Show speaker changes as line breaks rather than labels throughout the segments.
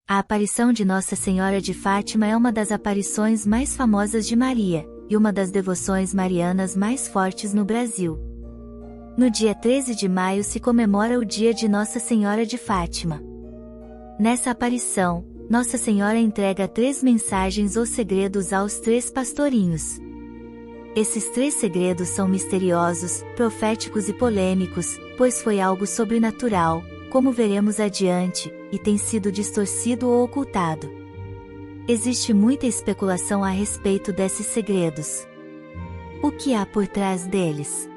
A aparição de Nossa Senhora de Fátima é uma das aparições mais famosas de Maria, e uma das devoções marianas mais fortes no Brasil. No dia 13 de maio se comemora o dia de Nossa Senhora de Fátima. Nessa aparição, Nossa Senhora entrega 3 mensagens ou segredos aos 3 pastorinhos. Esses 3 segredos são misteriosos, proféticos e polêmicos, pois foi algo sobrenatural, como veremos adiante, e tem sido distorcido ou ocultado. Existe muita especulação a respeito desses segredos. O que há por trás deles?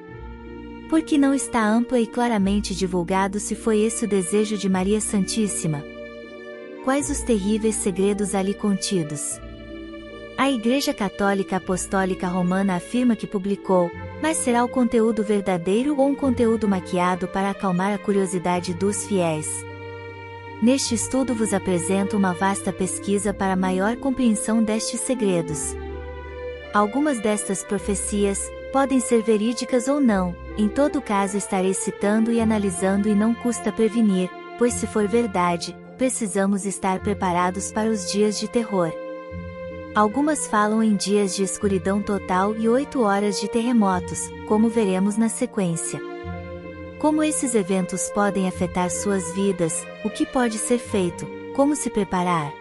Por que não está ampla e claramente divulgado se foi esse o desejo de Maria Santíssima? Quais os terríveis segredos ali contidos? A Igreja Católica Apostólica Romana afirma que publicou, mas será o conteúdo verdadeiro ou um conteúdo maquiado para acalmar a curiosidade dos fiéis? Neste estudo vos apresento uma vasta pesquisa para maior compreensão destes segredos. Algumas destas profecias podem ser verídicas ou não, em todo caso estarei citando e analisando e não custa prevenir, pois se for verdade, precisamos estar preparados para os dias de terror. Algumas falam em dias de escuridão total e 8 horas de terremotos, como veremos na sequência. Como esses eventos podem afetar suas vidas, o que pode ser feito, como se preparar?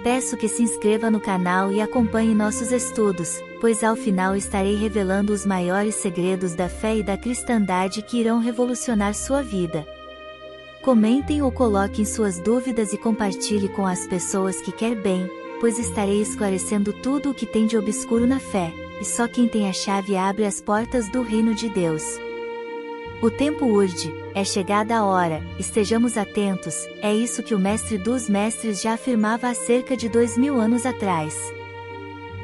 Peço que se inscreva no canal e acompanhe nossos estudos, pois ao final estarei revelando os maiores segredos da fé e da cristandade que irão revolucionar sua vida. Comentem ou coloquem suas dúvidas e compartilhe com as pessoas que quer bem, pois estarei esclarecendo tudo o que tem de obscuro na fé, e só quem tem a chave abre as portas do reino de Deus. O tempo urge, é chegada a hora, estejamos atentos, é isso que o Mestre dos Mestres já afirmava há cerca de 2000 anos atrás.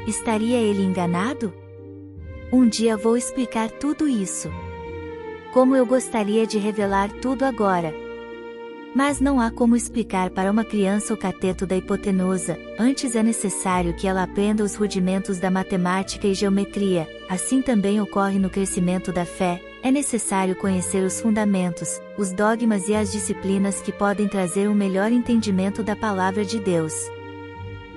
Estaria ele enganado? Um dia vou explicar tudo isso. Como eu gostaria de revelar tudo agora. Mas não há como explicar para uma criança o cateto da hipotenusa, antes é necessário que ela aprenda os rudimentos da matemática e geometria, assim também ocorre no crescimento da fé. É necessário conhecer os fundamentos, os dogmas e as disciplinas que podem trazer um melhor entendimento da palavra de Deus.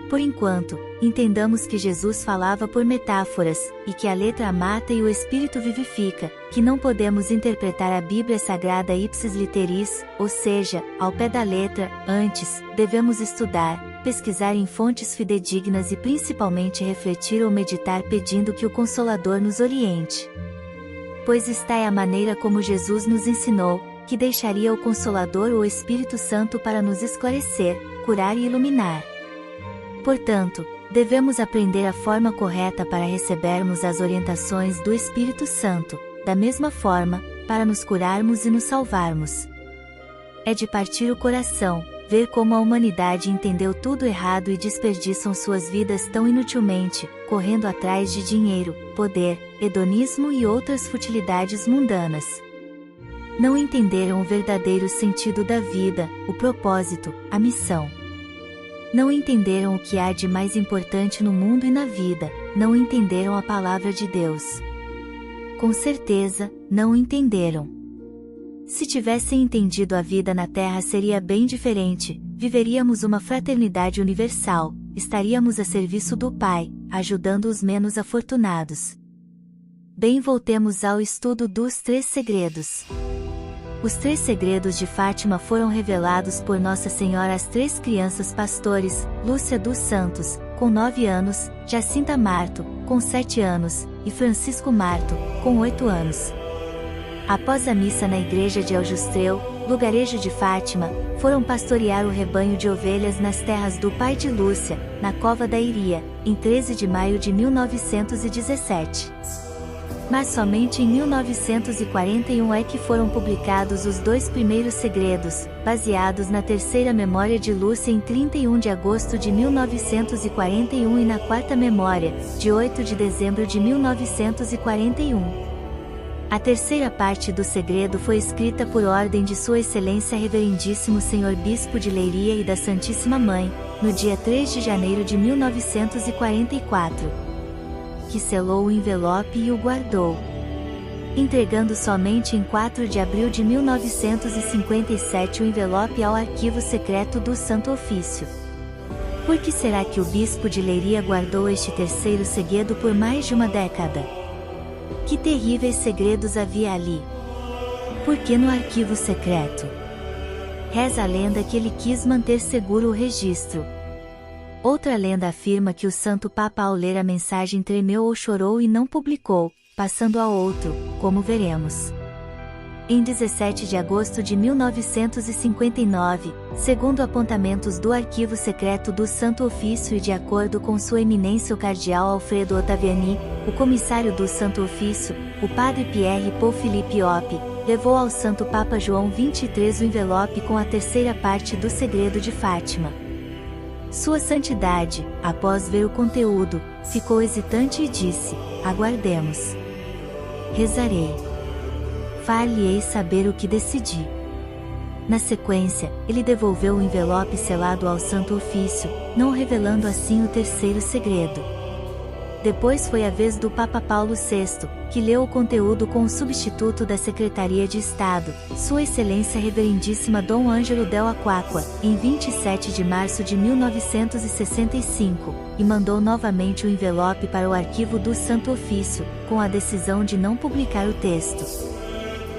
Por enquanto, entendamos que Jesus falava por metáforas, e que a letra mata e o espírito vivifica, que não podemos interpretar a Bíblia Sagrada ipsis literis, ou seja, ao pé da letra. Antes, devemos estudar, pesquisar em fontes fidedignas e principalmente refletir ou meditar pedindo que o Consolador nos oriente. Pois esta é a maneira como Jesus nos ensinou, que deixaria o Consolador ou o Espírito Santo para nos esclarecer, curar e iluminar. Portanto, devemos aprender a forma correta para recebermos as orientações do Espírito Santo, da mesma forma, para nos curarmos e nos salvarmos. É de partir o coração, ver como a humanidade entendeu tudo errado e desperdiçam suas vidas tão inutilmente, correndo atrás de dinheiro, poder, hedonismo e outras futilidades mundanas. Não entenderam o verdadeiro sentido da vida, o propósito, a missão. Não entenderam o que há de mais importante no mundo e na vida, não entenderam a palavra de Deus. Com certeza, não entenderam. Se tivessem entendido a vida na Terra seria bem diferente, viveríamos uma fraternidade universal, estaríamos a serviço do Pai, ajudando os menos afortunados. Bem, voltemos ao estudo dos 3 segredos. Os 3 segredos de Fátima foram revelados por Nossa Senhora às 3 crianças pastores, Lúcia dos Santos, com 9 anos, Jacinta Marto, com 7 anos, e Francisco Marto, com 8 anos. Após a missa na igreja de Aljustreu, lugarejo de Fátima, foram pastorear o rebanho de ovelhas nas terras do pai de Lúcia, na Cova da Iria, em 13 de maio de 1917. Mas somente em 1941 é que foram publicados os 2 primeiros segredos, baseados na terceira memória de Lúcia em 31 de agosto de 1941 e na quarta memória, de 8 de dezembro de 1941. A terceira parte do segredo foi escrita por ordem de Sua Excelência Reverendíssimo Senhor Bispo de Leiria e da Santíssima Mãe, no dia 3 de janeiro de 1944. Que selou o envelope e o guardou. entregando somente em 4 de abril de 1957 o envelope ao arquivo secreto do Santo Ofício. Por que será que o bispo de Leiria guardou este terceiro segredo por mais de uma década? Que terríveis segredos havia ali? Por que no arquivo secreto? Reza a lenda que ele quis manter seguro o registro. Outra lenda afirma que o Santo Papa ao ler a mensagem tremeu ou chorou e não publicou, passando a outro, como veremos. Em 17 de agosto de 1959, segundo apontamentos do arquivo secreto do Santo Ofício e de acordo com Sua Eminência o Cardeal Alfredo Ottaviani, o comissário do Santo Ofício, o padre Pierre Paul Philippe Opp, levou ao Santo Papa João XXIII o envelope com a terceira parte do segredo de Fátima. Sua Santidade, após ver o conteúdo, ficou hesitante e disse: aguardemos. Rezarei. Far-lhe-ei saber o que decidi. Na sequência, ele devolveu o envelope selado ao Santo Ofício, não revelando assim o terceiro segredo. Depois foi a vez do Papa Paulo VI, que leu o conteúdo com o substituto da Secretaria de Estado, Sua Excelência Reverendíssima Dom Ângelo Del Acquaqua, em 27 de março de 1965, e mandou novamente o envelope para o arquivo do Santo Ofício, com a decisão de não publicar o texto.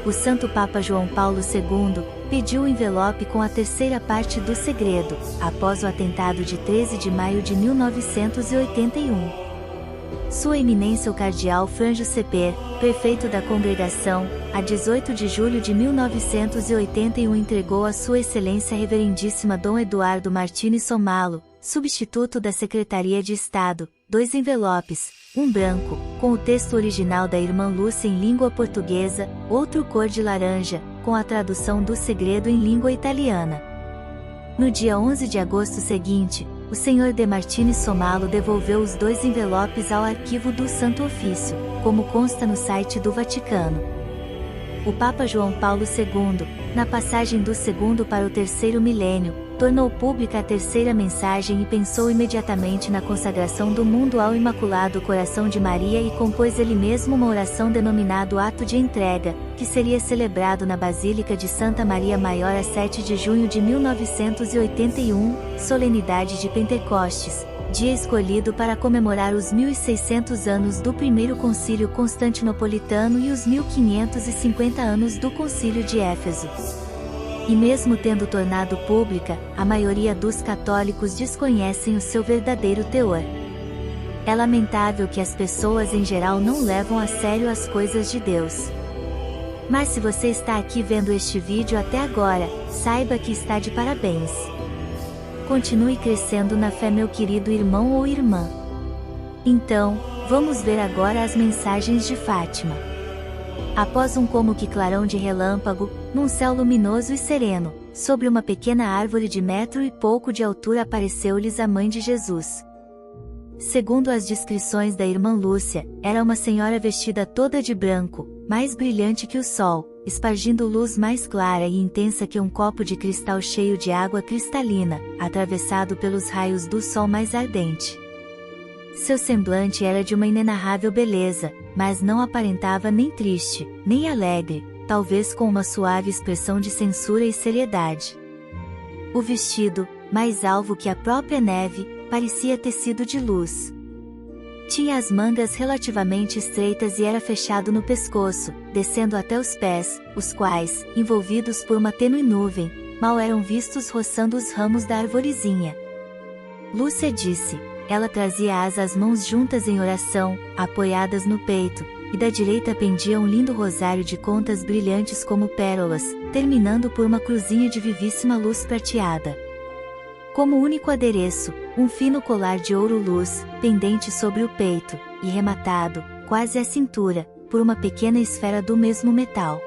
O Santo Papa João Paulo II pediu o envelope com a terceira parte do segredo, após o atentado de 13 de maio de 1981. Sua Eminência o Cardeal Franjo Seper, prefeito da Congregação, a 18 de julho de 1981 entregou a Sua Excelência Reverendíssima Dom Eduardo Martins Somalo, substituto da Secretaria de Estado, 2 envelopes, um branco, com o texto original da Irmã Lúcia em língua portuguesa, outro cor de laranja, com a tradução do segredo em língua italiana. No dia 11 de agosto seguinte, o Sr. de Martins Somalo devolveu os 2 envelopes ao arquivo do Santo Ofício, como consta no site do Vaticano. O Papa João Paulo II, na passagem do segundo para o terceiro milênio, tornou pública a terceira mensagem e pensou imediatamente na consagração do mundo ao Imaculado Coração de Maria e compôs ele mesmo uma oração denominado Ato de Entrega, que seria celebrado na Basílica de Santa Maria Maior a 7 de junho de 1981, solenidade de Pentecostes, dia escolhido para comemorar os 1600 anos do Primeiro Concílio Constantinopolitano e os 1550 anos do Concílio de Éfeso. E mesmo tendo tornado pública, a maioria dos católicos desconhecem o seu verdadeiro teor. É lamentável que as pessoas em geral não levam a sério as coisas de Deus. Mas se você está aqui vendo este vídeo até agora, saiba que está de parabéns. Continue crescendo na fé, meu querido irmão ou irmã. Então, vamos ver agora as mensagens de Fátima. Após um como que clarão de relâmpago, num céu luminoso e sereno, sobre uma pequena árvore de metro e pouco de altura apareceu-lhes a mãe de Jesus. Segundo as descrições da irmã Lúcia, era uma senhora vestida toda de branco, mais brilhante que o sol, espargindo luz mais clara e intensa que um copo de cristal cheio de água cristalina, atravessado pelos raios do sol mais ardente. Seu semblante era de uma inenarrável beleza, mas não aparentava nem triste, nem alegre, talvez com uma suave expressão de censura e seriedade. O vestido, mais alvo que a própria neve, parecia tecido de luz. Tinha as mangas relativamente estreitas e era fechado no pescoço, descendo até os pés, os quais, envolvidos por uma tênue nuvem, mal eram vistos roçando os ramos da arvorezinha. Lúcia disse. Ela trazia as mãos juntas em oração, apoiadas no peito, e da direita pendia um lindo rosário de contas brilhantes como pérolas, terminando por uma cruzinha de vivíssima luz prateada. Como único adereço, um fino colar de ouro-luz, pendente sobre o peito, e rematado, quase à cintura, por uma pequena esfera do mesmo metal.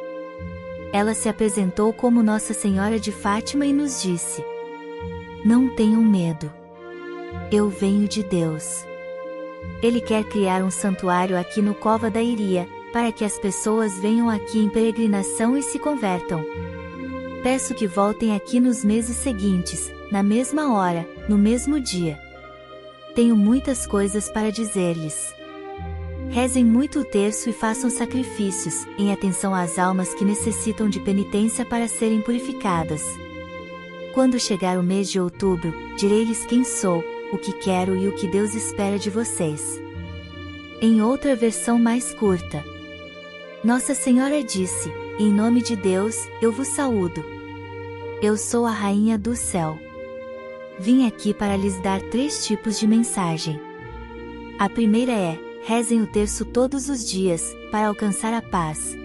Ela se apresentou como Nossa Senhora de Fátima e nos disse: Não tenham medo. Eu venho de Deus. Ele quer criar um santuário aqui no Cova da Iria, para que as pessoas venham aqui em peregrinação e se convertam. Peço que voltem aqui nos meses seguintes, na mesma hora, no mesmo dia. Tenho muitas coisas para dizer-lhes. Rezem muito o terço e façam sacrifícios, em atenção às almas que necessitam de penitência para serem purificadas. Quando chegar o mês de outubro, direi-lhes quem sou, o que quero e o que Deus espera de vocês. Em outra versão mais curta, Nossa Senhora disse: em nome de Deus, eu vos saúdo. Eu sou a Rainha do Céu. Vim aqui para lhes dar 3 tipos de mensagem. A primeira é: rezem o terço todos os dias, para alcançar a paz.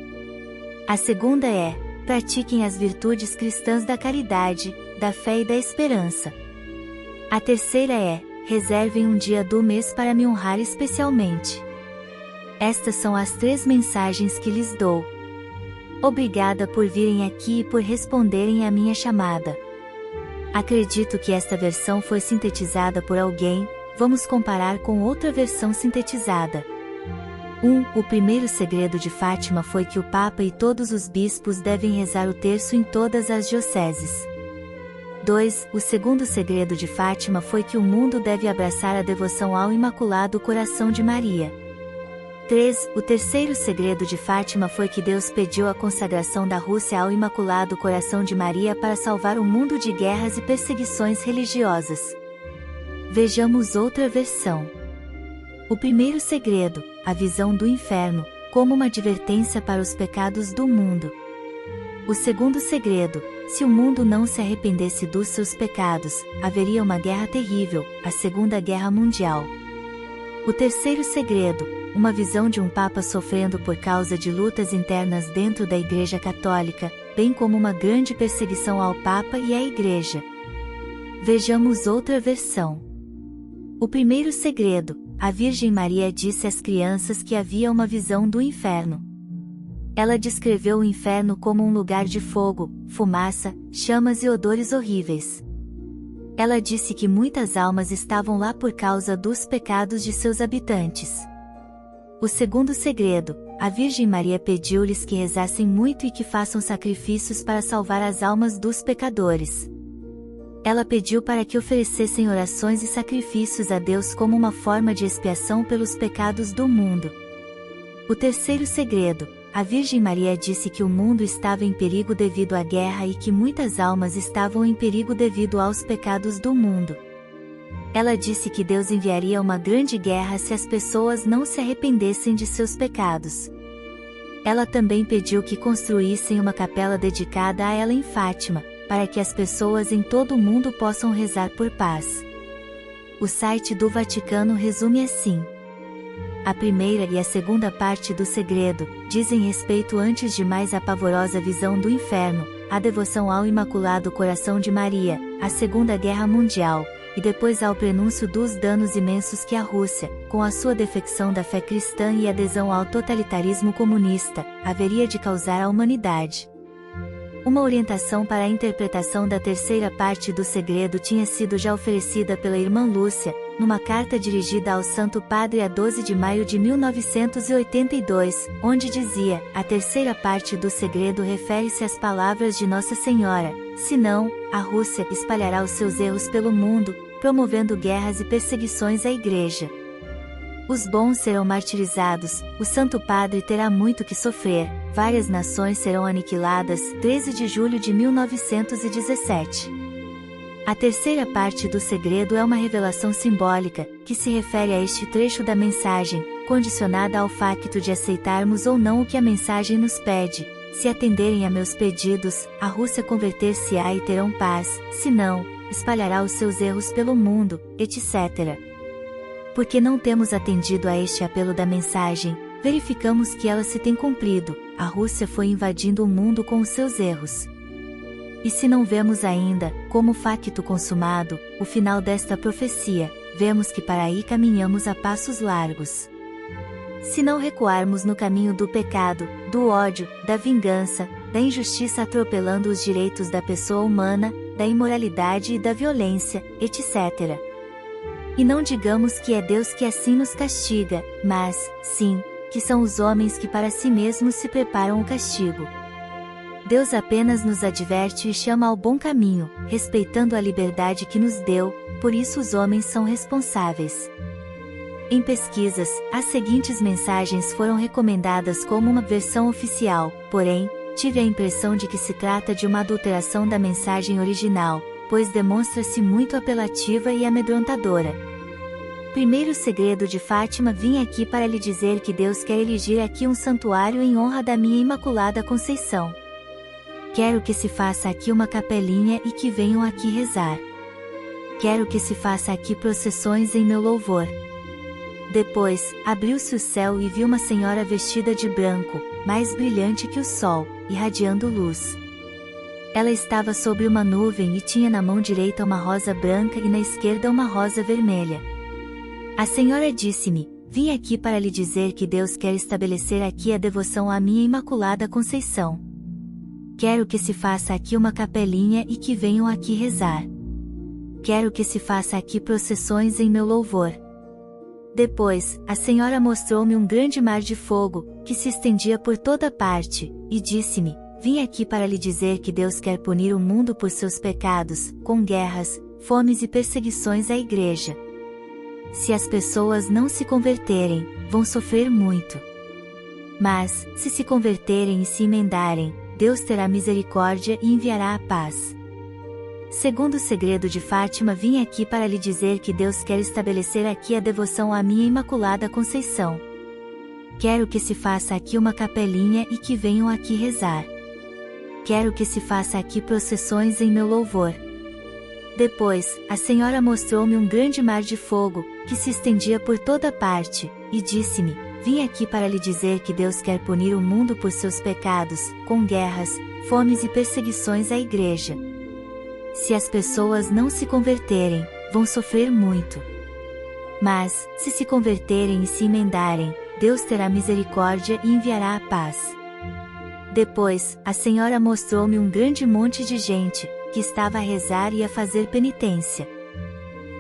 A segunda é: pratiquem as virtudes cristãs da caridade, da fé e da esperança. A terceira é: reservem um dia do mês para me honrar especialmente. Estas são as 3 mensagens que lhes dou. Obrigada por virem aqui e por responderem à minha chamada. Acredito que esta versão foi sintetizada por alguém. Vamos comparar com outra versão sintetizada. 1. O primeiro segredo de Fátima foi que o Papa e todos os bispos devem rezar o terço em todas as dioceses. 2. O segundo segredo de Fátima foi que o mundo deve abraçar a devoção ao Imaculado Coração de Maria. 3. O terceiro segredo de Fátima foi que Deus pediu a consagração da Rússia ao Imaculado Coração de Maria para salvar o mundo de guerras e perseguições religiosas. Vejamos outra versão. O primeiro segredo, a visão do inferno, como uma advertência para os pecados do mundo. O segundo segredo, se o mundo não se arrependesse dos seus pecados, haveria uma guerra terrível, a Segunda Guerra Mundial. O terceiro segredo, uma visão de um Papa sofrendo por causa de lutas internas dentro da Igreja Católica, bem como uma grande perseguição ao Papa e à Igreja. Vejamos outra versão. O primeiro segredo, a Virgem Maria disse às crianças que havia uma visão do inferno. Ela descreveu o inferno como um lugar de fogo, fumaça, chamas e odores horríveis. Ela disse que muitas almas estavam lá por causa dos pecados de seus habitantes. O segundo segredo, a Virgem Maria pediu-lhes que rezassem muito e que façam sacrifícios para salvar as almas dos pecadores. Ela pediu para que oferecessem orações e sacrifícios a Deus como uma forma de expiação pelos pecados do mundo. O terceiro segredo, a Virgem Maria disse que o mundo estava em perigo devido à guerra e que muitas almas estavam em perigo devido aos pecados do mundo. Ela disse que Deus enviaria uma grande guerra se as pessoas não se arrependessem de seus pecados. Ela também pediu que construíssem uma capela dedicada a ela em Fátima, para que as pessoas em todo o mundo possam rezar por paz. O site do Vaticano resume assim: a primeira e a segunda parte do segredo dizem respeito antes de mais à pavorosa visão do inferno, à devoção ao Imaculado Coração de Maria, à Segunda Guerra Mundial, e depois ao prenúncio dos danos imensos que a Rússia, com a sua defecção da fé cristã e adesão ao totalitarismo comunista, haveria de causar à humanidade. Uma orientação para a interpretação da terceira parte do segredo tinha sido já oferecida pela irmã Lúcia, numa carta dirigida ao Santo Padre a 12 de maio de 1982, onde dizia: a terceira parte do segredo refere-se às palavras de Nossa Senhora: senão, a Rússia espalhará os seus erros pelo mundo, promovendo guerras e perseguições à Igreja. Os bons serão martirizados, o Santo Padre terá muito que sofrer, várias nações serão aniquiladas. 13 de julho de 1917. A terceira parte do segredo é uma revelação simbólica, que se refere a este trecho da mensagem, condicionada ao facto de aceitarmos ou não o que a mensagem nos pede. Se atenderem a meus pedidos, a Rússia converter-se-á e terão paz, se não, espalhará os seus erros pelo mundo, etc. Porque não temos atendido a este apelo da mensagem, verificamos que ela se tem cumprido, a Rússia foi invadindo o mundo com os seus erros. E se não vemos ainda, como facto consumado, o final desta profecia, vemos que para aí caminhamos a passos largos. Se não recuarmos no caminho do pecado, do ódio, da vingança, da injustiça atropelando os direitos da pessoa humana, da imoralidade e da violência, etc. E não digamos que é Deus que assim nos castiga, mas, sim, que são os homens que para si mesmos se preparam o castigo. Deus apenas nos adverte e chama ao bom caminho, respeitando a liberdade que nos deu, por isso os homens são responsáveis. Em pesquisas, as seguintes mensagens foram recomendadas como uma versão oficial, porém, tive a impressão de que se trata de uma adulteração da mensagem original, pois demonstra-se muito apelativa e amedrontadora. Primeiro segredo de Fátima: vim aqui para lhe dizer que Deus quer erigir aqui um santuário em honra da minha Imaculada Conceição. Quero que se faça aqui uma capelinha e que venham aqui rezar. Quero que se faça aqui procissões em meu louvor. Depois, abriu-se o céu e vi uma senhora vestida de branco, mais brilhante que o sol, irradiando luz. Ela estava sobre uma nuvem e tinha na mão direita uma rosa branca e na esquerda uma rosa vermelha. A senhora disse-me: vim aqui para lhe dizer que Deus quer estabelecer aqui a devoção à minha Imaculada Conceição. Quero que se faça aqui uma capelinha e que venham aqui rezar. Quero que se faça aqui procissões em meu louvor. Depois, a senhora mostrou-me um grande mar de fogo, que se estendia por toda parte, e disse-me: vim aqui para lhe dizer que Deus quer punir o mundo por seus pecados, com guerras, fomes e perseguições à Igreja. Se as pessoas não se converterem, vão sofrer muito. Mas, se converterem e se emendarem, Deus terá misericórdia e enviará a paz. Segundo segredo de Fátima: vim aqui para lhe dizer que Deus quer estabelecer aqui a devoção à minha Imaculada Conceição. Quero que se faça aqui uma capelinha e que venham aqui rezar. Quero que se faça aqui procissões em meu louvor. Depois, a senhora mostrou-me um grande mar de fogo, que se estendia por toda parte, e disse-me: vim aqui para lhe dizer que Deus quer punir o mundo por seus pecados, com guerras, fomes e perseguições à Igreja. Se as pessoas não se converterem, vão sofrer muito. Mas, se converterem e se emendarem, Deus terá misericórdia e enviará a paz. Depois, a senhora mostrou-me um grande monte de gente, que estava a rezar e a fazer penitência.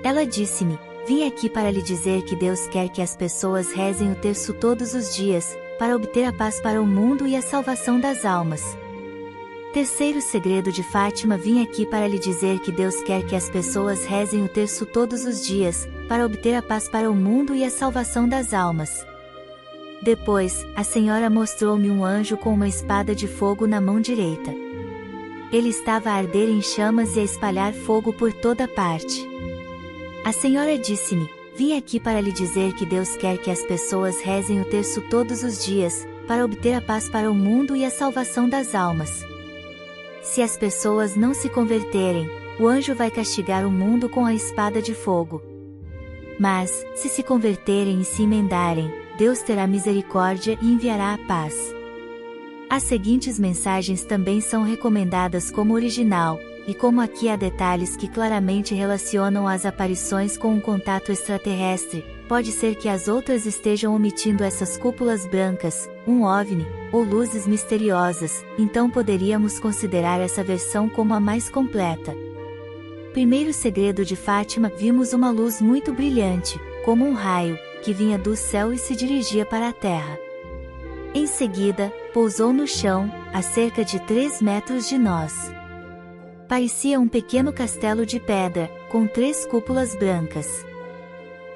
Ela disse-me: vim aqui para lhe dizer que Deus quer que as pessoas rezem o terço todos os dias, para obter a paz para o mundo e a salvação das almas. Terceiro segredo de Fátima: vim aqui para lhe dizer que Deus quer que as pessoas rezem o terço todos os dias, para obter a paz para o mundo e a salvação das almas. Depois, a senhora mostrou-me um anjo com uma espada de fogo na mão direita. Ele estava a arder em chamas e a espalhar fogo por toda parte. A senhora disse-me: vim aqui para lhe dizer que Deus quer que as pessoas rezem o terço todos os dias, para obter a paz para o mundo e a salvação das almas. Se as pessoas não se converterem, o anjo vai castigar o mundo com a espada de fogo. Mas, se converterem e se emendarem, Deus terá misericórdia e enviará a paz. As seguintes mensagens também são recomendadas como original, e como aqui há detalhes que claramente relacionam as aparições com um contato extraterrestre, pode ser que as outras estejam omitindo essas cúpulas brancas, um OVNI, ou luzes misteriosas, então poderíamos considerar essa versão como a mais completa. Primeiro segredo de Fátima: vimos uma luz muito brilhante, como um raio, que vinha do céu e se dirigia para a terra. Em seguida, pousou no chão, a cerca de 3 metros de nós. Parecia um pequeno castelo de pedra, com 3 cúpulas brancas.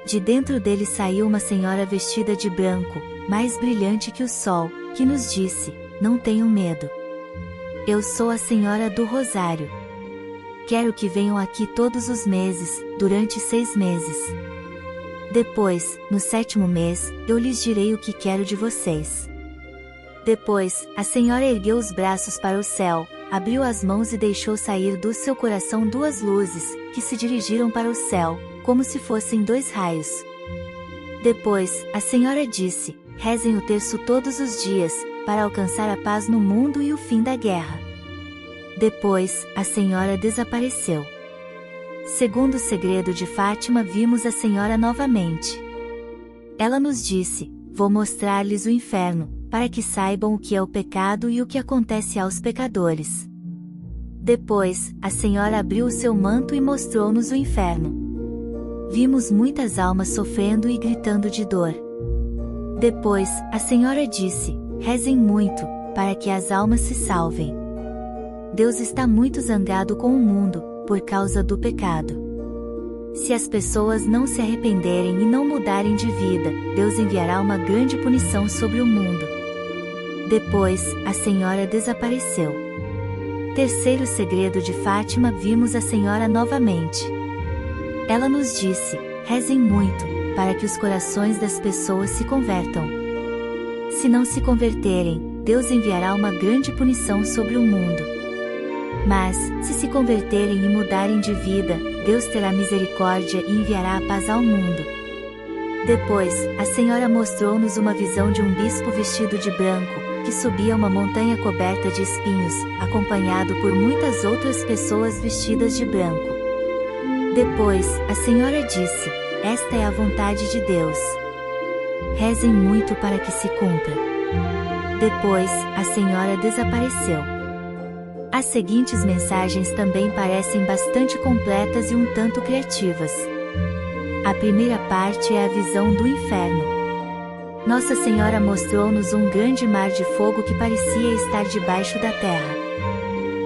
De dentro dele saiu uma senhora vestida de branco, mais brilhante que o sol, que nos disse: não tenham medo. Eu sou a Senhora do Rosário. Quero que venham aqui todos os meses, durante 6 meses. Depois, no 7º mês, eu lhes direi o que quero de vocês. Depois, a senhora ergueu os braços para o céu, abriu as mãos e deixou sair do seu coração 2 luzes, que se dirigiram para o céu, como se fossem 2 raios. Depois, a senhora disse: rezem o terço todos os dias, para alcançar a paz no mundo e o fim da guerra. Depois, a senhora desapareceu. Segundo segredo de Fátima: vimos a senhora novamente. Ela nos disse: vou mostrar-lhes o inferno, para que saibam o que é o pecado e o que acontece aos pecadores. Depois, a senhora abriu o seu manto e mostrou-nos o inferno. Vimos muitas almas sofrendo e gritando de dor. Depois, a senhora disse: rezem muito, para que as almas se salvem. Deus está muito zangado com o mundo, por causa do pecado. Se as pessoas não se arrependerem e não mudarem de vida, Deus enviará uma grande punição sobre o mundo. Depois, a Senhora desapareceu. Terceiro segredo de Fátima: vimos a Senhora novamente. Ela nos disse: rezem muito, para que os corações das pessoas se convertam. Se não se converterem, Deus enviará uma grande punição sobre o mundo. Mas, se converterem e mudarem de vida, Deus terá misericórdia e enviará a paz ao mundo. Depois, a Senhora mostrou-nos uma visão de um bispo vestido de branco, que subia uma montanha coberta de espinhos, acompanhado por muitas outras pessoas vestidas de branco. Depois, a Senhora disse: esta é a vontade de Deus. Rezem muito para que se cumpra. Depois, a Senhora desapareceu. As seguintes mensagens também parecem bastante completas e um tanto criativas. A primeira parte é a visão do inferno. Nossa Senhora mostrou-nos um grande mar de fogo que parecia estar debaixo da terra.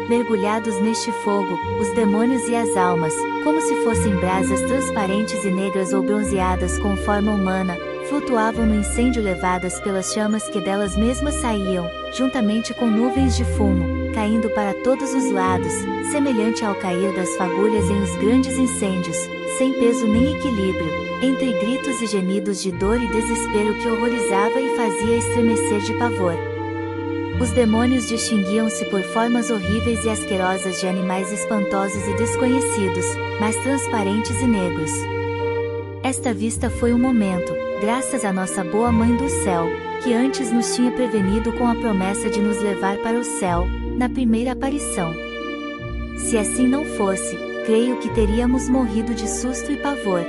Mergulhados neste fogo, os demônios e as almas, como se fossem brasas transparentes e negras ou bronzeadas com forma humana, flutuavam no incêndio levadas pelas chamas que delas mesmas saíam, juntamente com nuvens de fumo, caindo para todos os lados, semelhante ao cair das fagulhas em os grandes incêndios, sem peso nem equilíbrio, entre gritos e gemidos de dor e desespero que horrorizava e fazia estremecer de pavor. Os demônios distinguiam-se por formas horríveis e asquerosas de animais espantosos e desconhecidos, mas transparentes e negros. Esta vista foi um momento, graças à nossa boa Mãe do Céu, que antes nos tinha prevenido com a promessa de nos levar para o céu, na primeira aparição. Se assim não fosse, creio que teríamos morrido de susto e pavor.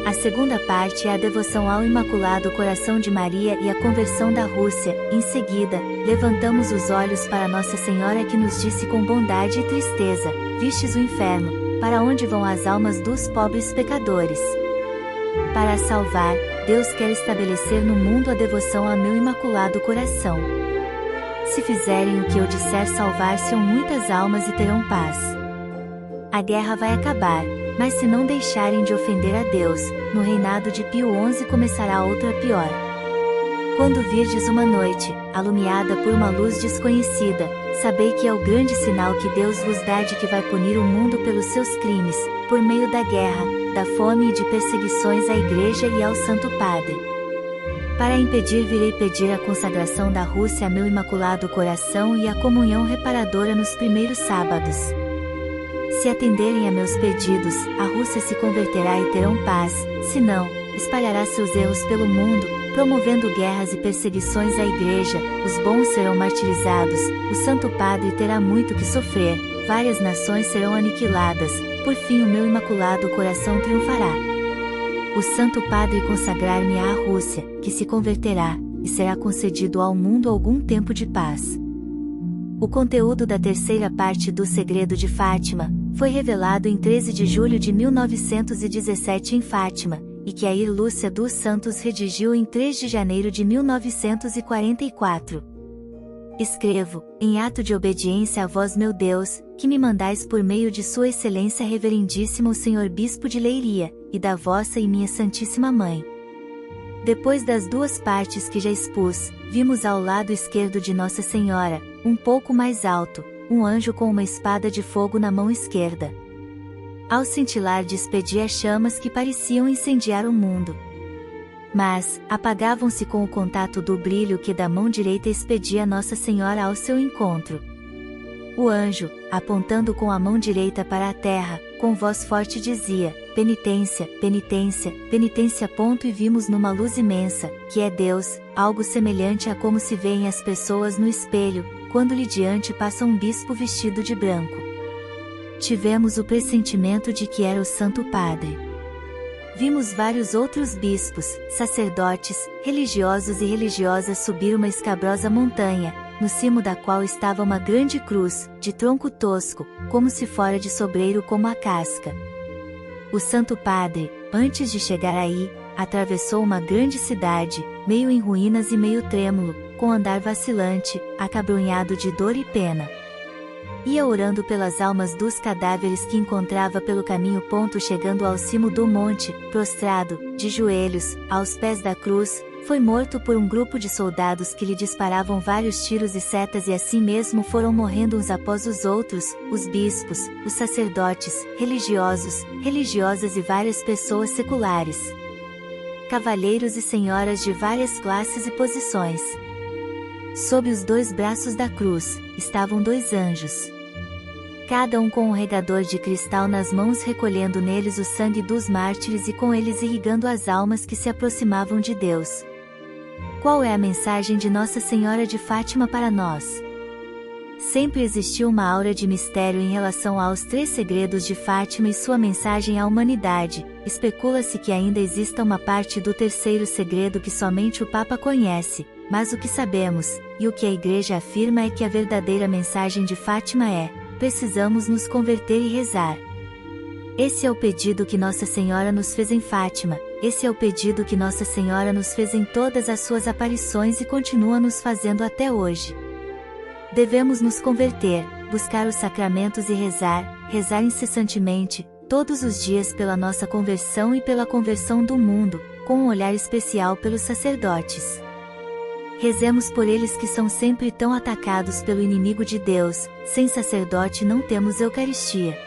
A segunda parte é a devoção ao Imaculado Coração de Maria e a conversão da Rússia. Em seguida, levantamos os olhos para Nossa Senhora, que nos disse com bondade e tristeza: vistes o inferno, para onde vão as almas dos pobres pecadores? Para a salvar, Deus quer estabelecer no mundo a devoção a meu Imaculado Coração. Se fizerem o que eu disser, salvar-se-ão muitas almas e terão paz. A guerra vai acabar, mas se não deixarem de ofender a Deus, no reinado de Pio XI começará outra pior. Quando virdes uma noite, alumiada por uma luz desconhecida, sabei que é o grande sinal que Deus vos dá de que vai punir o mundo pelos seus crimes, por meio da guerra, da fome e de perseguições à Igreja e ao Santo Padre. Para impedir, virei pedir a consagração da Rússia a meu Imaculado Coração e a comunhão reparadora nos primeiros sábados. Se atenderem a meus pedidos, a Rússia se converterá e terão paz, se não, espalhará seus erros pelo mundo, promovendo guerras e perseguições à Igreja, os bons serão martirizados, o Santo Padre terá muito que sofrer, várias nações serão aniquiladas, por fim o meu Imaculado Coração triunfará. O Santo Padre consagrar-me-á à Rússia, que se converterá, e será concedido ao mundo algum tempo de paz. O conteúdo da terceira parte do Segredo de Fátima foi revelado em 13 de julho de 1917 em Fátima, e que Air Lúcia dos Santos redigiu em 3 de janeiro de 1944. Escrevo, em ato de obediência a vós, meu Deus, que me mandais por meio de Sua Excelência Reverendíssimo o Senhor Bispo de Leiria, e da vossa e minha Santíssima Mãe. Depois das duas partes que já expus, vimos ao lado esquerdo de Nossa Senhora, um pouco mais alto, um anjo com uma espada de fogo na mão esquerda. Ao cintilar despedia chamas que pareciam incendiar o mundo. Mas, apagavam-se com o contato do brilho que da mão direita expedia Nossa Senhora ao seu encontro. O anjo, apontando com a mão direita para a terra, com voz forte dizia: penitência, penitência, penitência. E vimos numa luz imensa, que é Deus, algo semelhante a como se veem as pessoas no espelho, quando lhe diante passa um bispo vestido de branco. Tivemos o pressentimento de que era o Santo Padre. Vimos vários outros bispos, sacerdotes, religiosos e religiosas subir uma escabrosa montanha, no cimo da qual estava uma grande cruz, de tronco tosco, como se fora de sobreiro como a casca. O Santo Padre, antes de chegar aí, atravessou uma grande cidade, meio em ruínas e meio trêmulo, com andar vacilante, acabrunhado de dor e pena. Ia orando pelas almas dos cadáveres que encontrava pelo caminho. Chegando ao cimo do monte, prostrado, de joelhos, aos pés da cruz, foi morto por um grupo de soldados que lhe disparavam vários tiros e setas, e assim mesmo foram morrendo uns após os outros, os bispos, os sacerdotes, religiosos, religiosas e várias pessoas seculares. Cavalheiros e senhoras de várias classes e posições. Sob os dois braços da cruz, estavam dois anjos. Cada um com um regador de cristal nas mãos, recolhendo neles o sangue dos mártires e com eles irrigando as almas que se aproximavam de Deus. Qual é a mensagem de Nossa Senhora de Fátima para nós? Sempre existiu uma aura de mistério em relação aos 3 segredos de Fátima e sua mensagem à humanidade. Especula-se que ainda exista uma parte do 3º segredo que somente o Papa conhece, mas o que sabemos, e o que a Igreja afirma, é que a verdadeira mensagem de Fátima é: precisamos nos converter e rezar. Esse é o pedido que Nossa Senhora nos fez em Fátima, esse é o pedido que Nossa Senhora nos fez em todas as suas aparições e continua nos fazendo até hoje. Devemos nos converter, buscar os sacramentos e rezar incessantemente, todos os dias, pela nossa conversão e pela conversão do mundo, com um olhar especial pelos sacerdotes. Rezemos por eles que são sempre tão atacados pelo inimigo de Deus. Sem sacerdote não temos Eucaristia.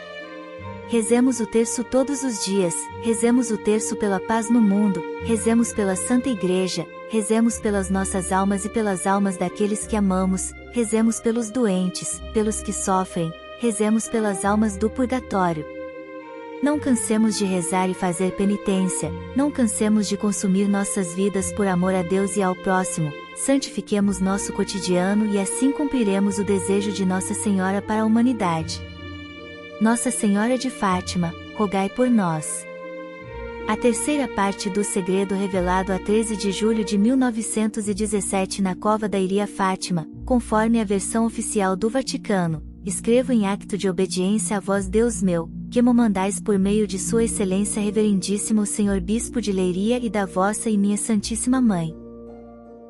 Rezemos o terço todos os dias, rezemos o terço pela paz no mundo, rezemos pela Santa Igreja, rezemos pelas nossas almas e pelas almas daqueles que amamos, rezemos pelos doentes, pelos que sofrem, rezemos pelas almas do purgatório. Não cansemos de rezar e fazer penitência, não cansemos de consumir nossas vidas por amor a Deus e ao próximo, santifiquemos nosso cotidiano e assim cumpriremos o desejo de Nossa Senhora para a humanidade. Nossa Senhora de Fátima, rogai por nós. A terceira parte do segredo revelado a 13 de julho de 1917 na Cova da Iria Fátima, conforme a versão oficial do Vaticano. Escrevo em acto de obediência a vós, Deus meu, que mo mandais por meio de Sua Excelência Reverendíssimo Senhor Bispo de Leiria e da vossa e minha Santíssima Mãe.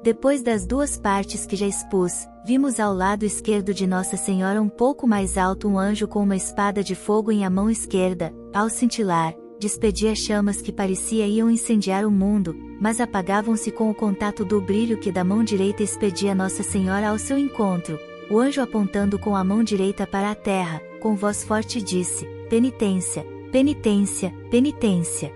Depois das 2 partes que já expus, vimos ao lado esquerdo de Nossa Senhora um pouco mais alto um anjo com uma espada de fogo em a mão esquerda. Ao cintilar, despedia chamas que parecia iam incendiar o mundo, mas apagavam-se com o contato do brilho que da mão direita expedia Nossa Senhora ao seu encontro. O anjo, apontando com a mão direita para a terra, com voz forte disse: penitência, penitência, penitência.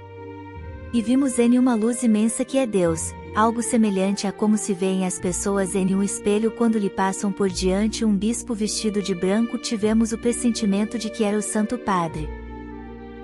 E vimos em uma luz imensa que é Deus, algo semelhante a como se veem as pessoas em um espelho quando lhe passam por diante um bispo vestido de branco. Tivemos o pressentimento de que era o Santo Padre.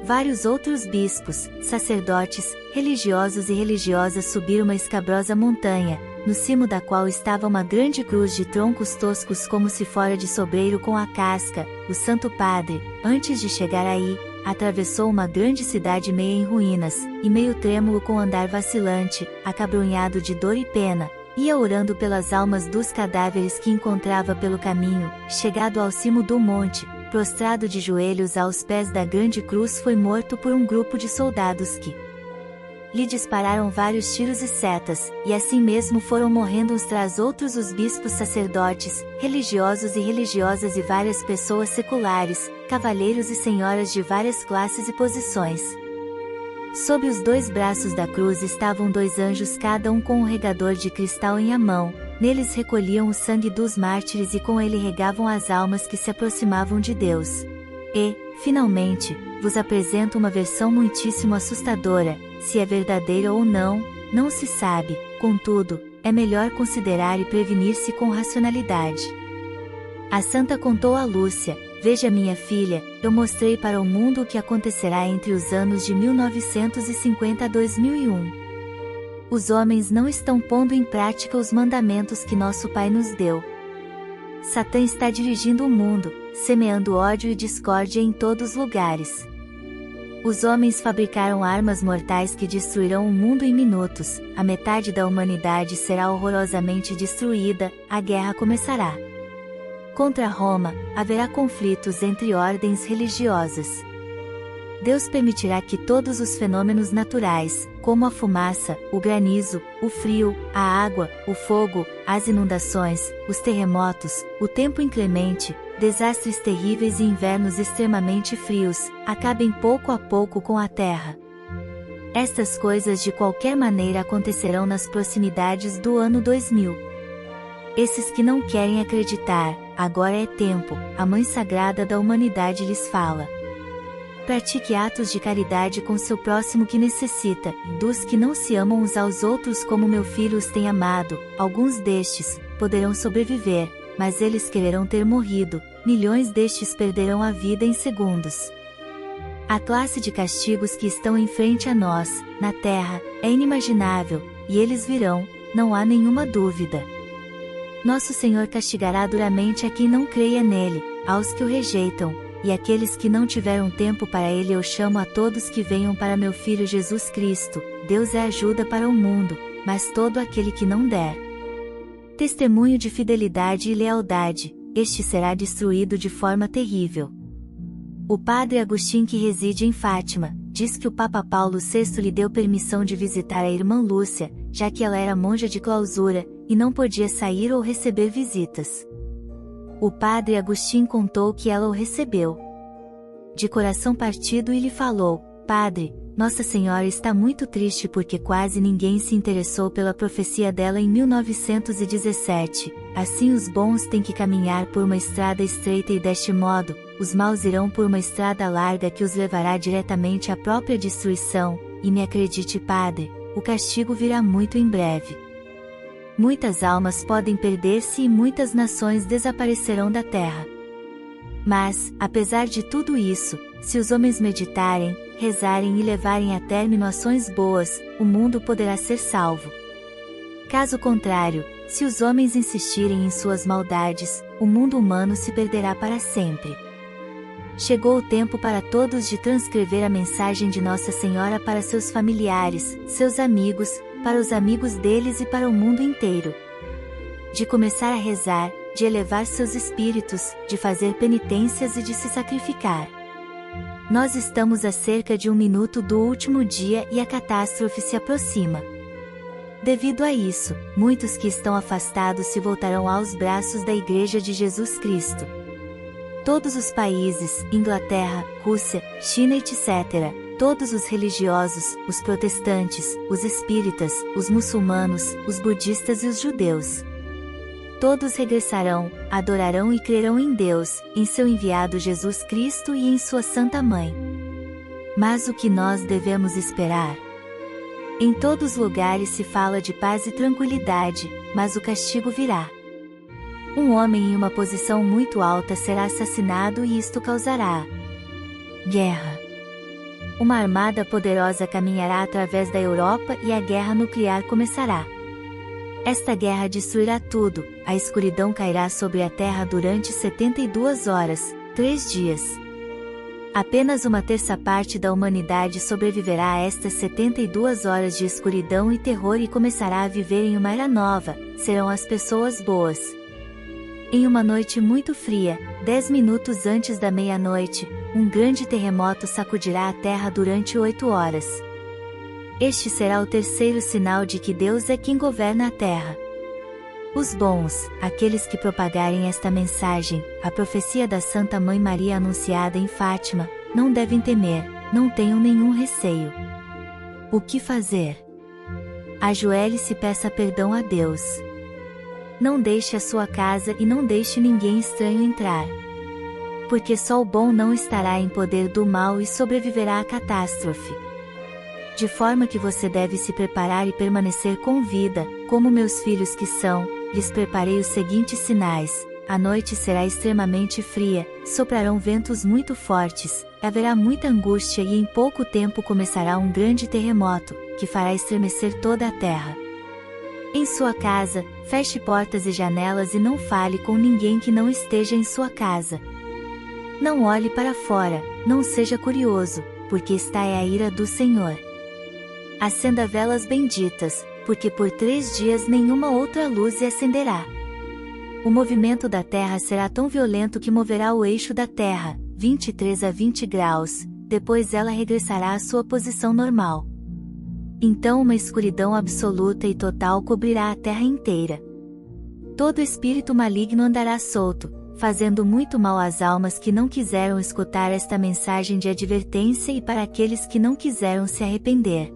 Vários outros bispos, sacerdotes, religiosos e religiosas subiram uma escabrosa montanha, no cimo da qual estava uma grande cruz de troncos toscos como se fora de sobreiro com a casca. O Santo Padre, antes de chegar aí, atravessou uma grande cidade meia em ruínas, e meio trêmulo com andar vacilante, acabrunhado de dor e pena, ia orando pelas almas dos cadáveres que encontrava pelo caminho. Chegado ao cimo do monte, prostrado de joelhos aos pés da grande cruz, foi morto por um grupo de soldados que lhe dispararam vários tiros e setas, e assim mesmo foram morrendo uns tras outros os bispos, sacerdotes, religiosos e religiosas e várias pessoas seculares, cavalheiros e senhoras de várias classes e posições. Sob os 2 braços da cruz estavam 2 anjos, cada um com um regador de cristal em a mão. Neles recolhiam o sangue dos mártires e com ele regavam as almas que se aproximavam de Deus. E, finalmente, vos apresento uma versão muitíssimo assustadora. Se é verdadeira ou não, não se sabe, contudo, é melhor considerar e prevenir-se com racionalidade. A santa contou a Lúcia: veja, minha filha, eu mostrei para o mundo o que acontecerá entre os anos de 1950 a 2001. Os homens não estão pondo em prática os mandamentos que nosso Pai nos deu. Satã está dirigindo o mundo, semeando ódio e discórdia em todos os lugares. Os homens fabricaram armas mortais que destruirão o mundo em minutos. A metade da humanidade será horrorosamente destruída. A guerra começará. Contra Roma, haverá conflitos entre ordens religiosas. Deus permitirá que todos os fenômenos naturais, como a fumaça, o granizo, o frio, a água, o fogo, as inundações, os terremotos, o tempo inclemente, desastres terríveis e invernos extremamente frios, acabem pouco a pouco com a Terra. Estas coisas de qualquer maneira acontecerão nas proximidades do ano 2000. Esses que não querem acreditar, agora é tempo, a Mãe Sagrada da Humanidade lhes fala. Pratique atos de caridade com seu próximo que necessita, dos que não se amam uns aos outros como meu filho os tem amado, alguns destes poderão sobreviver, mas eles quererão ter morrido, milhões destes perderão a vida em segundos. A classe de castigos que estão em frente a nós, na Terra, é inimaginável, e eles virão, não há nenhuma dúvida. Nosso Senhor castigará duramente a quem não creia nele, aos que o rejeitam, e aqueles que não tiveram tempo para ele eu chamo a todos que venham para meu Filho Jesus Cristo, Deus é ajuda para o mundo, mas todo aquele que não der testemunho de fidelidade e lealdade, este será destruído de forma terrível. O padre Agostinho que reside em Fátima, diz que o Papa Paulo VI lhe deu permissão de visitar a irmã Lúcia, já que ela era monja de clausura, e não podia sair ou receber visitas. O padre Agostinho contou que ela o recebeu de coração partido e lhe falou: Padre, Nossa Senhora está muito triste porque quase ninguém se interessou pela profecia dela em 1917, assim os bons têm que caminhar por uma estrada estreita e deste modo, os maus irão por uma estrada larga que os levará diretamente à própria destruição, e me acredite Padre, o castigo virá muito em breve. Muitas almas podem perder-se e muitas nações desaparecerão da terra. Mas, apesar de tudo isso, se os homens meditarem, rezarem e levarem a término ações boas, o mundo poderá ser salvo. Caso contrário, se os homens insistirem em suas maldades, o mundo humano se perderá para sempre. Chegou o tempo para todos de transcrever a mensagem de Nossa Senhora para seus familiares, seus amigos, para os amigos deles e para o mundo inteiro. De começar a rezar, de elevar seus espíritos, de fazer penitências e de se sacrificar. Nós estamos a cerca de 1 minuto do último dia e a catástrofe se aproxima. Devido a isso, muitos que estão afastados se voltarão aos braços da Igreja de Jesus Cristo. Todos os países, Inglaterra, Rússia, China etc., todos os religiosos, os protestantes, os espíritas, os muçulmanos, os budistas e os judeus. Todos regressarão, adorarão e crerão em Deus, em seu enviado Jesus Cristo e em sua Santa Mãe. Mas o que nós devemos esperar? Em todos os lugares se fala de paz e tranquilidade, mas o castigo virá. Um homem em uma posição muito alta será assassinado e isto causará guerra. Uma armada poderosa caminhará através da Europa e a guerra nuclear começará. Esta guerra destruirá tudo, a escuridão cairá sobre a terra durante 72 horas, 3 dias. Apenas 1/3 parte da humanidade sobreviverá a estas 72 horas de escuridão e terror e começará a viver em uma era nova, serão as pessoas boas. Em uma noite muito fria, 10 minutos antes da meia-noite, um grande terremoto sacudirá a terra durante 8 horas. Este será o terceiro sinal de que Deus é quem governa a terra. Os bons, aqueles que propagarem esta mensagem, a profecia da Santa Mãe Maria anunciada em Fátima, não devem temer, não tenham nenhum receio. O que fazer? Ajoelhe-se e peça perdão a Deus. Não deixe a sua casa e não deixe ninguém estranho entrar. Porque só o bom não estará em poder do mal e sobreviverá à catástrofe. De forma que você deve se preparar e permanecer com vida, como meus filhos que são, lhes preparei os seguintes sinais: a noite será extremamente fria, soprarão ventos muito fortes, haverá muita angústia e em pouco tempo começará um grande terremoto, que fará estremecer toda a terra. Em sua casa, feche portas e janelas e não fale com ninguém que não esteja em sua casa. Não olhe para fora, não seja curioso, porque esta é a ira do Senhor. Acenda velas benditas, porque por 3 dias nenhuma outra luz se acenderá. O movimento da Terra será tão violento que moverá o eixo da Terra, 23 a 20 graus, depois ela regressará à sua posição normal. Então uma escuridão absoluta e total cobrirá a Terra inteira. Todo espírito maligno andará solto, fazendo muito mal às almas que não quiseram escutar esta mensagem de advertência e para aqueles que não quiseram se arrepender.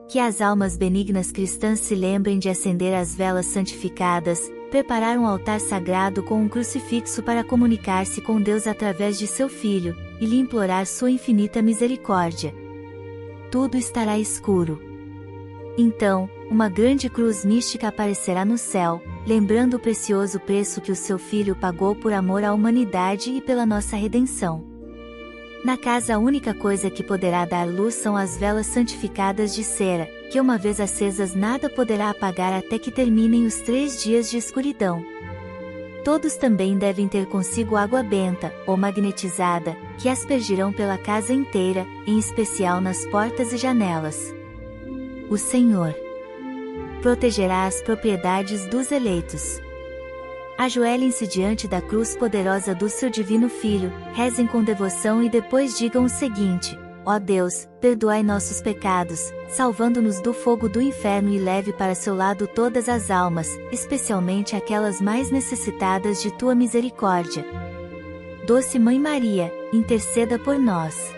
Que as almas benignas cristãs se lembrem de acender as velas santificadas, preparar um altar sagrado com um crucifixo para comunicar-se com Deus através de seu Filho, e lhe implorar sua infinita misericórdia. Tudo estará escuro. Então, uma grande cruz mística aparecerá no céu, lembrando o precioso preço que o seu Filho pagou por amor à humanidade e pela nossa redenção. Na casa a única coisa que poderá dar luz são as velas santificadas de cera, que uma vez acesas nada poderá apagar até que terminem os 3 dias de escuridão. Todos também devem ter consigo água benta, ou magnetizada, que aspergirão pela casa inteira, em especial nas portas e janelas. O Senhor protegerá as propriedades dos eleitos. Ajoelhem-se diante da cruz poderosa do seu divino Filho, rezem com devoção e depois digam o seguinte: ó Deus, perdoai nossos pecados, salvando-nos do fogo do inferno e leve para seu lado todas as almas, especialmente aquelas mais necessitadas de tua misericórdia. Doce Mãe Maria, interceda por nós.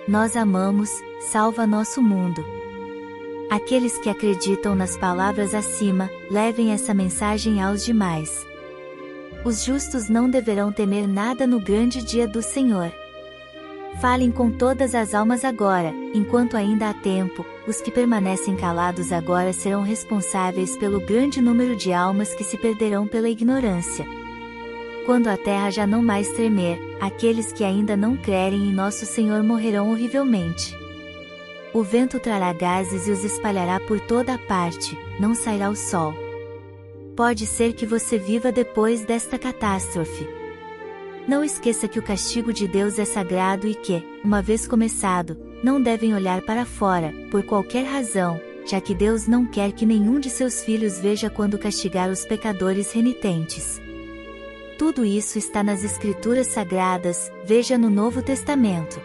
Nós amamos, salva nosso mundo. Aqueles que acreditam nas palavras acima, levem essa mensagem aos demais. Os justos não deverão temer nada no grande dia do Senhor. Falem com todas as almas agora, enquanto ainda há tempo. Os que permanecem calados agora serão responsáveis pelo grande número de almas que se perderão pela ignorância. Quando a terra já não mais tremer, aqueles que ainda não crerem em nosso Senhor morrerão horrivelmente. O vento trará gases e os espalhará por toda a parte, não sairá o sol. Pode ser que você viva depois desta catástrofe. Não esqueça que o castigo de Deus é sagrado e que, uma vez começado, não devem olhar para fora, por qualquer razão, já que Deus não quer que nenhum de seus filhos veja quando castigar os pecadores renitentes. Tudo isso está nas Escrituras Sagradas, veja no Novo Testamento.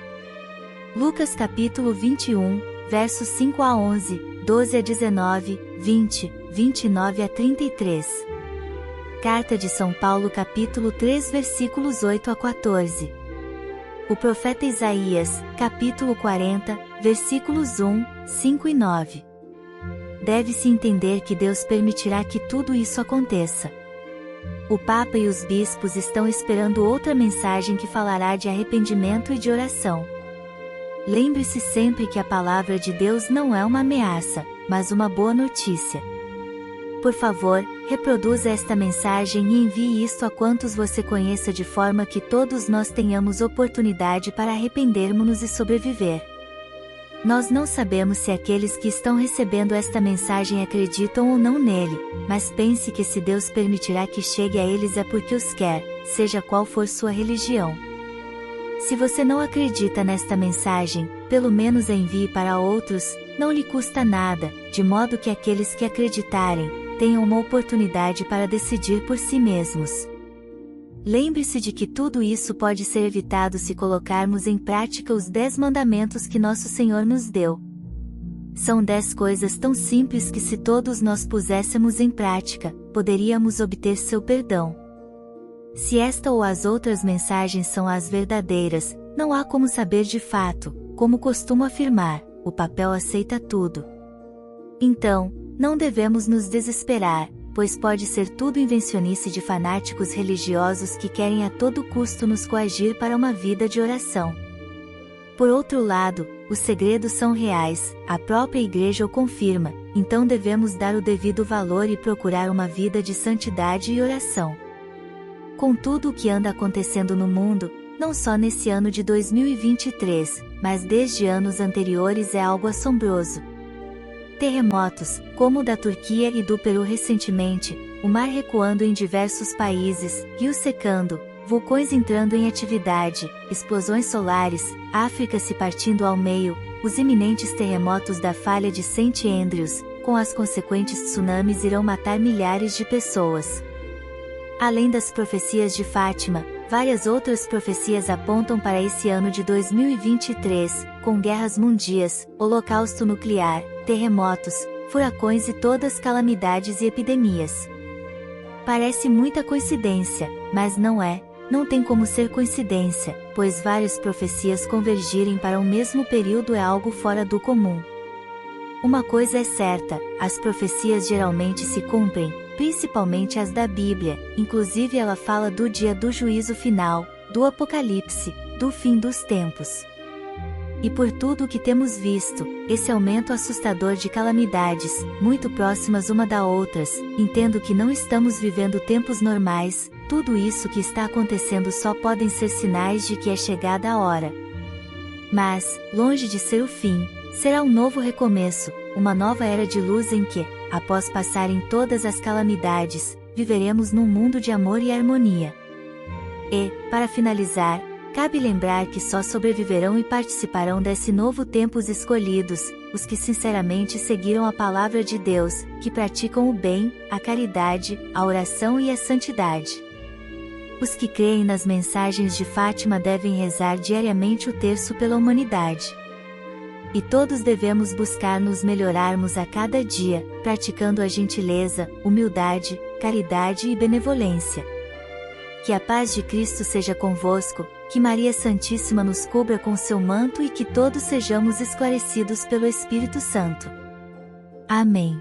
Lucas capítulo 21, versos 5 a 11, 12 a 19, 20, 29 a 33. Carta de São Paulo capítulo 3 versículos 8 a 14. O profeta Isaías, capítulo 40, versículos 1, 5 e 9. Deve-se entender que Deus permitirá que tudo isso aconteça. O Papa e os bispos estão esperando outra mensagem que falará de arrependimento e de oração. Lembre-se sempre que a palavra de Deus não é uma ameaça, mas uma boa notícia. Por favor, reproduza esta mensagem e envie isto a quantos você conheça de forma que todos nós tenhamos oportunidade para arrependermos-nos e sobreviver. Nós não sabemos se aqueles que estão recebendo esta mensagem acreditam ou não nele, mas pense que se Deus permitirá que chegue a eles é porque os quer, seja qual for sua religião. Se você não acredita nesta mensagem, pelo menos a envie para outros, não lhe custa nada, de modo que aqueles que acreditarem, tenham uma oportunidade para decidir por si mesmos. Lembre-se de que tudo isso pode ser evitado se colocarmos em prática os 10 mandamentos que nosso Senhor nos deu. São 10 coisas tão simples que se todos nós puséssemos em prática, poderíamos obter seu perdão. Se esta ou as outras mensagens são as verdadeiras, não há como saber de fato, como costumo afirmar, o papel aceita tudo. Então, não devemos nos desesperar, pois pode ser tudo invencionice de fanáticos religiosos que querem a todo custo nos coagir para uma vida de oração. Por outro lado, os segredos são reais, a própria Igreja o confirma, então devemos dar o devido valor e procurar uma vida de santidade e oração. Com tudo o que anda acontecendo no mundo, não só nesse ano de 2023, mas desde anos anteriores é algo assombroso. Terremotos, como o da Turquia e do Peru recentemente, o mar recuando em diversos países, rios secando, vulcões entrando em atividade, explosões solares, África se partindo ao meio, os iminentes terremotos da falha de St. Andrews, com as consequentes tsunamis irão matar milhares de pessoas. Além das profecias de Fátima, várias outras profecias apontam para esse ano de 2023, com guerras mundiais, holocausto nuclear, terremotos, furacões e todas calamidades e epidemias. Parece muita coincidência, mas não é, não tem como ser coincidência, pois várias profecias convergirem para o mesmo período é algo fora do comum. Uma coisa é certa, as profecias geralmente se cumprem, principalmente as da Bíblia, inclusive ela fala do dia do juízo final, do Apocalipse, do fim dos tempos. E por tudo o que temos visto, esse aumento assustador de calamidades, muito próximas uma da outras, entendo que não estamos vivendo tempos normais, tudo isso que está acontecendo só podem ser sinais de que é chegada a hora. Mas, longe de ser o fim, será um novo recomeço, uma nova era de luz em que, após passarem todas as calamidades, viveremos num mundo de amor e harmonia. E, para finalizar, cabe lembrar que só sobreviverão e participarão desse novo tempo os escolhidos, os que sinceramente seguiram a palavra de Deus, que praticam o bem, a caridade, a oração e a santidade. Os que creem nas mensagens de Fátima devem rezar diariamente o terço pela humanidade. E todos devemos buscar nos melhorarmos a cada dia, praticando a gentileza, humildade, caridade e benevolência. Que a paz de Cristo seja convosco, que Maria Santíssima nos cubra com seu manto e que todos sejamos esclarecidos pelo Espírito Santo. Amém.